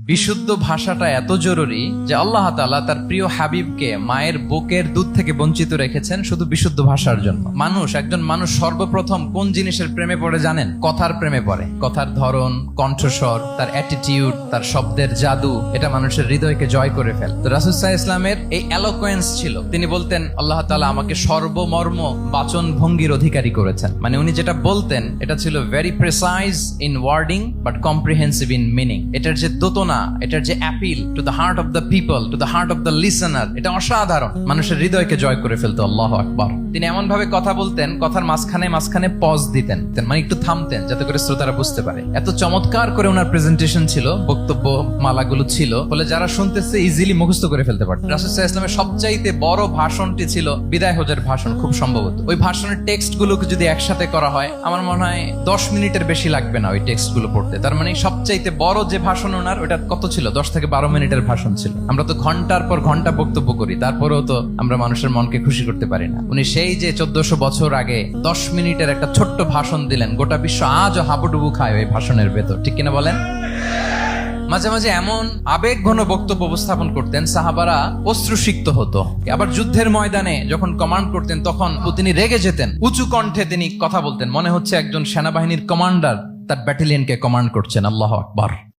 বিশুদ্ধ ভাষাটা এত জরুরি যে আল্লাহ তাআলা তার প্রিয় হাবিবকে মায়ের বুকের দুধ থেকে বঞ্চিত রেখেছেন শুধু বিশুদ্ধ ভাষার জন্য। একজন মানুষ সর্বপ্রথম কোন জিনিসের প্রেমে পড়ে জানেন? কথার প্রেমে পড়ে। কথার ধরন, কণ্ঠস্বর, তার অ্যাটিটিউড, তার শব্দের জাদু, এটা মানুষের হৃদয়কে জয় করে ফেলে। তো রাসূল সাল্লাল্লাহু আলাইহি ইসলামের এই এলোকোয়েন্স ছিল। তিনি বলতেন আল্লাহ তাআলা আমাকে সর্বমর্ম বাচন ভঙ্গির অধিকারী করেছেন। মানে উনি যেটা বলতেন এটা ছিল very precise in wording but comprehensive in meaning. এটার যে দোতনা, এটার যে appeal to the heart of the people, to the heart of the listener, এটা অসাধারণ। মানুষের হৃদয়কে জয় করে ফেলতো। আল্লাহু আকবার। তিনি এমন ভাবে কথা বলতেন, কথার মাঝখানে মাঝখানে পজ দিতেন, মানে একটু থামতেন যাতে করে শ্রোতারা বুঝতে পারে। এত চমৎকার করে ওনার প্রেজেন্টেশন ছিল, বক্তব্য মালাগুলো ছিল, ফলে যারা শুনতেছে ইজিলি মুখস্থ করে ফেলতে পারত। রাসূল সাল্লাল্লাহু আলাইহি ইসলামের সবচাইতে বড় ভাষণটি ছিল বিদায় হজের ভাষণ, খুব সম্ভবত। ওই ভাষণের টেক্সট গুলোকে যদি একসাথে করা হয়, আমার মনে হয় 10 মিনিটের বেশি লাগবে না ওই টেক্সট গুলো পড়তে। তার মানে সবচাইতে বড় যে ভাষণ ওনার, ওটা কত ছিল? 10 থেকে 12 মিনিটের ভাষণ ছিল। আমরা তো ঘন্টার পর ঘন্টা বক্তব্য করি, তারপরেও তো আমরা মানুষের মনকে খুশি করতে পারি না। উনি সেই যে 1400 বছর আগে 10 মিনিটের একটা ছোট্ট ভাষণ দিলেন, গোটা বিশ্ব আজও হাবুডুবু খায় ওই ভাষণের ভেতর, ঠিক কিনা বলেন? মাঝে মাঝে এমন আবেগ ঘন বক্তব্য উপস্থাপন করতেন, সাহাবারা অশ্রুসিক্ত হতো। আবার যুদ্ধের ময়দানে যখন কমান্ড করতেন, তখন তিনি রেগে যেতেন। উঁচু কণ্ঠে তিনি কথা বলতেন, মনে হচ্ছে একজন সেনাবাহিনীর কমান্ডার তার ব্যাটালিয়নকে কমান্ড করছেন। আল্লাহু আকবার।